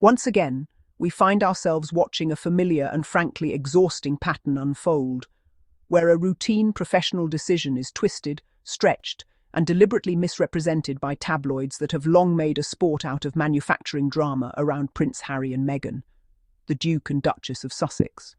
Once again, we find ourselves watching a familiar and frankly exhausting pattern unfold, where a routine professional decision is twisted, stretched, and deliberately misrepresented by tabloids that have long made a sport out of manufacturing drama around Prince Harry and Meghan, the Duke and Duchess of Sussex.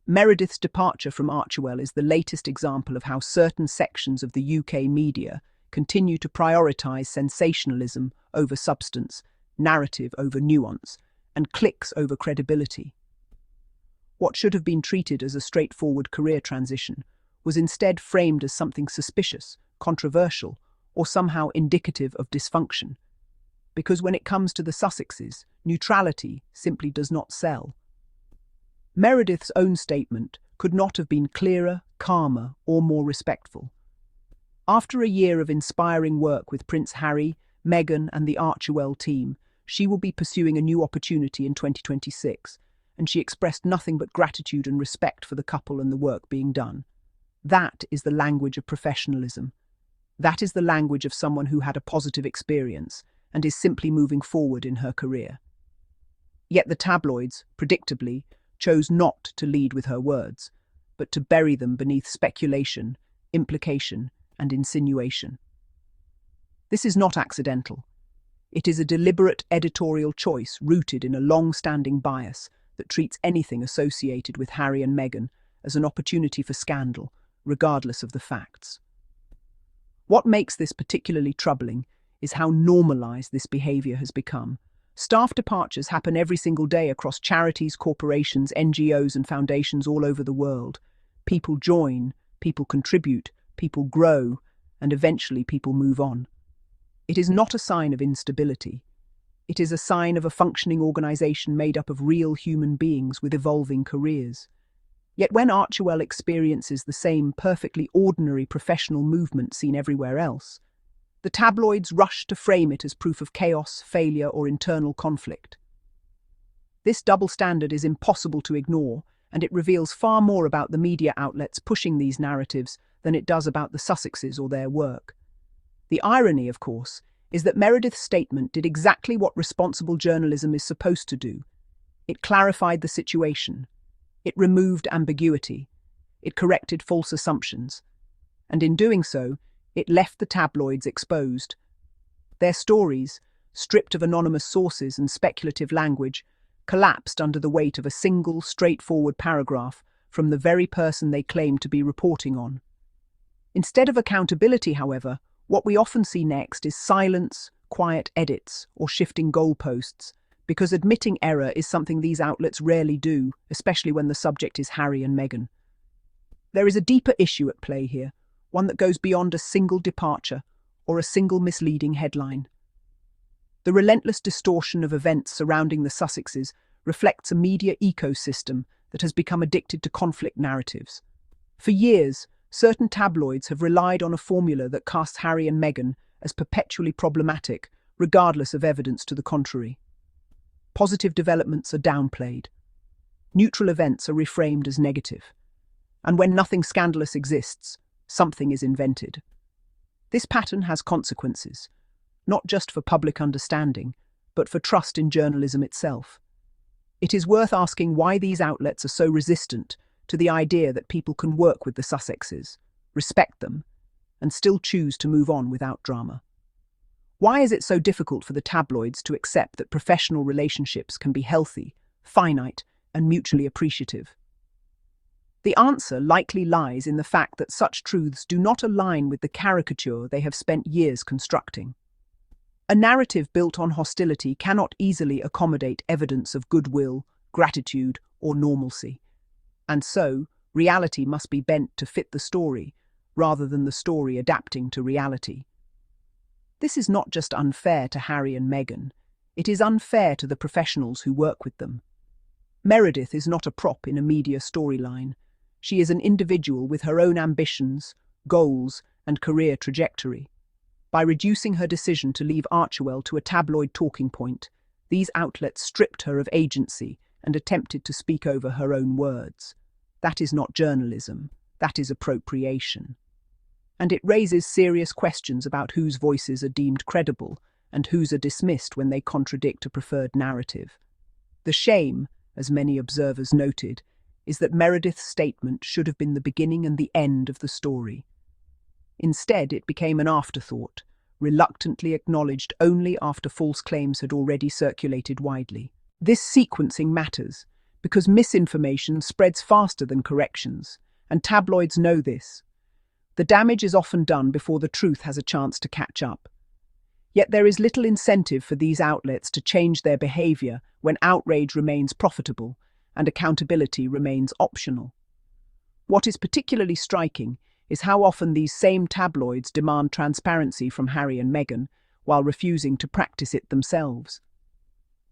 Meredith's departure from Archewell is the latest example of how certain sections of the UK media continue to prioritise sensationalism over substance, narrative over nuance, and clicks over credibility. What should have been treated as a straightforward career transition was instead framed as something suspicious, controversial, or somehow indicative of dysfunction. Because when it comes to the Sussexes, neutrality simply does not sell. Meredith's own statement could not have been clearer, calmer, or more respectful. After a year of inspiring work with Prince Harry, Meghan, and the Archewell team, she will be pursuing a new opportunity in 2026, and she expressed nothing but gratitude and respect for the couple and the work being done. That is the language of professionalism. That is the language of someone who had a positive experience and is simply moving forward in her career. Yet the tabloids, predictably, chose not to lead with her words, but to bury them beneath speculation, implication, and insinuation. This is not accidental. It is a deliberate editorial choice rooted in a long-standing bias that treats anything associated with Harry and Meghan as an opportunity for scandal, regardless of the facts. What makes this particularly troubling is how normalised this behaviour has become. Staff departures happen every single day across charities, corporations, NGOs and foundations all over the world. People join, people contribute, people grow, and eventually people move on. It is not a sign of instability. It is a sign of a functioning organisation made up of real human beings with evolving careers. Yet when Archewell experiences the same perfectly ordinary professional movement seen everywhere else, the tabloids rush to frame it as proof of chaos, failure, or internal conflict. This double standard is impossible to ignore, and it reveals far more about the media outlets pushing these narratives than it does about the Sussexes or their work. The irony, of course, is that Meredith's statement did exactly what responsible journalism is supposed to do. It clarified the situation. It removed ambiguity. It corrected false assumptions. And in doing so, it left the tabloids exposed. Their stories, stripped of anonymous sources and speculative language, collapsed under the weight of a single, straightforward paragraph from the very person they claimed to be reporting on. Instead of accountability, however, what we often see next is silence, quiet edits, or shifting goalposts, because admitting error is something these outlets rarely do, especially when the subject is Harry and Meghan. There is a deeper issue at play here, one that goes beyond a single departure or a single misleading headline. The relentless distortion of events surrounding the Sussexes reflects a media ecosystem that has become addicted to conflict narratives. For years, certain tabloids have relied on a formula that casts Harry and Meghan as perpetually problematic, regardless of evidence to the contrary. Positive developments are downplayed. Neutral events are reframed as negative. And when nothing scandalous exists, something is invented. This pattern has consequences, not just for public understanding, but for trust in journalism itself. It is worth asking why these outlets are so resistant to the idea that people can work with the Sussexes, respect them, and still choose to move on without drama. Why is it so difficult for the tabloids to accept that professional relationships can be healthy, finite, and mutually appreciative? The answer likely lies in the fact that such truths do not align with the caricature they have spent years constructing. A narrative built on hostility cannot easily accommodate evidence of goodwill, gratitude, or normalcy. And so, reality must be bent to fit the story, rather than the story adapting to reality. This is not just unfair to Harry and Meghan, it is unfair to the professionals who work with them. Meredith is not a prop in a media storyline. She is an individual with her own ambitions, goals, and career trajectory. By reducing her decision to leave Archewell to a tabloid talking point, these outlets stripped her of agency and attempted to speak over her own words. That is not journalism, that is appropriation. And it raises serious questions about whose voices are deemed credible and whose are dismissed when they contradict a preferred narrative. The shame, as many observers noted, is that Meredith's statement should have been the beginning and the end of the story. Instead, it became an afterthought, reluctantly acknowledged only after false claims had already circulated widely. This sequencing matters, because misinformation spreads faster than corrections, and tabloids know this. The damage is often done before the truth has a chance to catch up. Yet there is little incentive for these outlets to change their behavior when outrage remains profitable and accountability remains optional. What is particularly striking is how often these same tabloids demand transparency from Harry and Meghan while refusing to practice it themselves.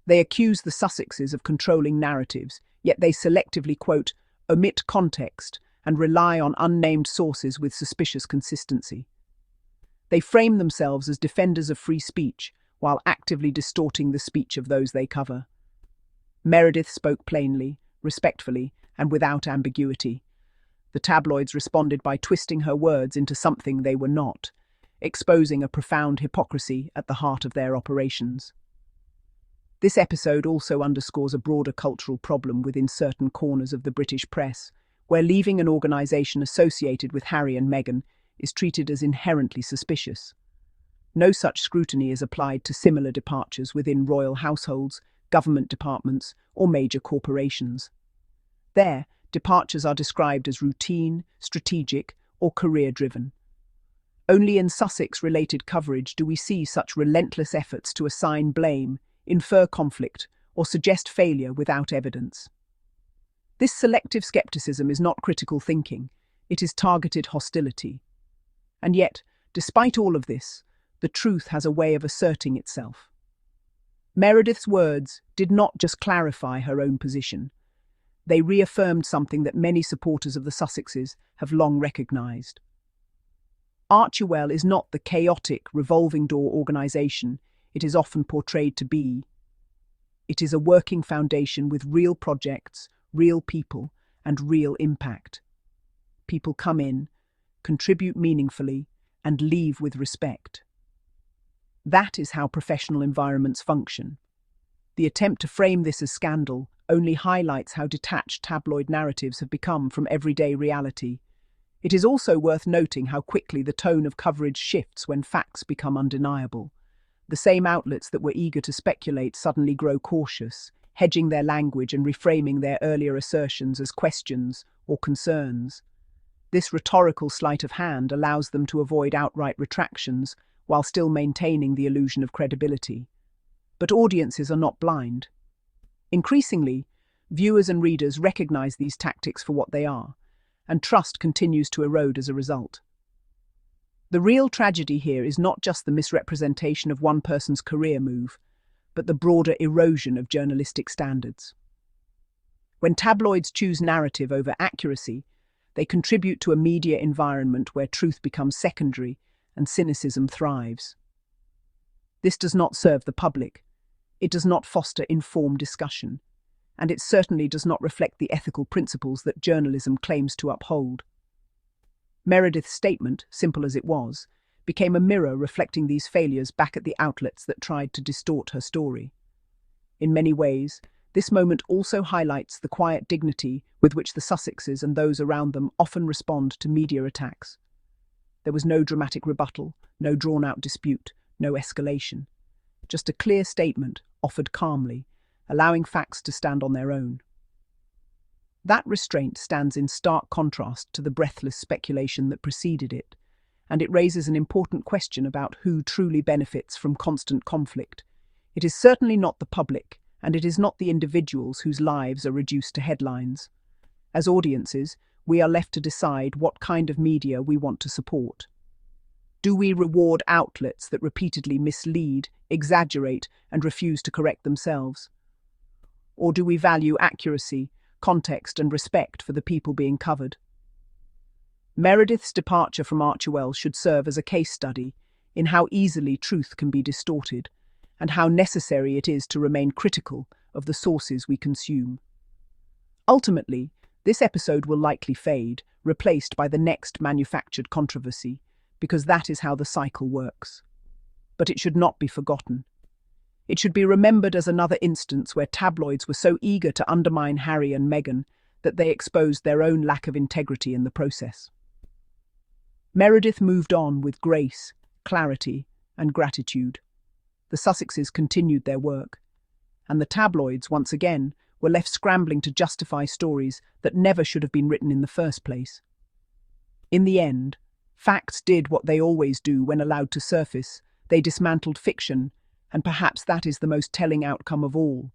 They accuse the Sussexes of controlling narratives, yet they selectively, quote, omit context and rely on unnamed sources with suspicious consistency. They frame themselves as defenders of free speech while actively distorting the speech of those they cover. Meredith spoke plainly, respectfully, and without ambiguity. The tabloids responded by twisting her words into something they were not, exposing a profound hypocrisy at the heart of their operations. This episode also underscores a broader cultural problem within certain corners of the British press, where leaving an organisation associated with Harry and Meghan is treated as inherently suspicious. No such scrutiny is applied to similar departures within royal households, government departments, or major corporations. There, departures are described as routine, strategic, or career-driven. Only in Sussex-related coverage do we see such relentless efforts to assign blame, infer conflict, or suggest failure without evidence. This selective skepticism is not critical thinking, it is targeted hostility. And yet, despite all of this, the truth has a way of asserting itself. Meredith's words did not just clarify her own position. They reaffirmed something that many supporters of the Sussexes have long recognised. Archewell is not the chaotic, revolving-door organisation it is often portrayed to be. It is a working foundation with real projects, real people, and real impact. People come in, contribute meaningfully, and leave with respect. That is how professional environments function. The attempt to frame this as scandal only highlights how detached tabloid narratives have become from everyday reality. It is also worth noting how quickly the tone of coverage shifts when facts become undeniable. The same outlets that were eager to speculate suddenly grow cautious, hedging their language and reframing their earlier assertions as questions or concerns. This rhetorical sleight of hand allows them to avoid outright retractions while still maintaining the illusion of credibility. But audiences are not blind. Increasingly, viewers and readers recognize these tactics for what they are, and trust continues to erode as a result. The real tragedy here is not just the misrepresentation of one person's career move, but the broader erosion of journalistic standards. When tabloids choose narrative over accuracy, they contribute to a media environment where truth becomes secondary and cynicism thrives. This does not serve the public, it does not foster informed discussion, and it certainly does not reflect the ethical principles that journalism claims to uphold. Meredith's statement, simple as it was, became a mirror reflecting these failures back at the outlets that tried to distort her story. In many ways, this moment also highlights the quiet dignity with which the Sussexes and those around them often respond to media attacks. There was no dramatic rebuttal, no drawn-out dispute, no escalation. Just a clear statement, offered calmly, allowing facts to stand on their own. That restraint stands in stark contrast to the breathless speculation that preceded it, and it raises an important question about who truly benefits from constant conflict. It is certainly not the public, and it is not the individuals whose lives are reduced to headlines. As audiences, we are left to decide what kind of media we want to support. Do we reward outlets that repeatedly mislead, exaggerate, and refuse to correct themselves? Or do we value accuracy, context, and respect for the people being covered? Meredith's departure from Archewell should serve as a case study in how easily truth can be distorted, and how necessary it is to remain critical of the sources we consume. Ultimately, this episode will likely fade, replaced by the next manufactured controversy, because that is how the cycle works. but it should not be forgotten. It should be remembered as another instance where tabloids were so eager to undermine Harry and Meghan that they exposed their own lack of integrity in the process. Meredith moved on with grace, clarity, and gratitude. The Sussexes continued their work, and the tabloids, once again, were left scrambling to justify stories that never should have been written in the first place. In the end, facts did what they always do when allowed to surface. They dismantled fiction, and perhaps that is the most telling outcome of all.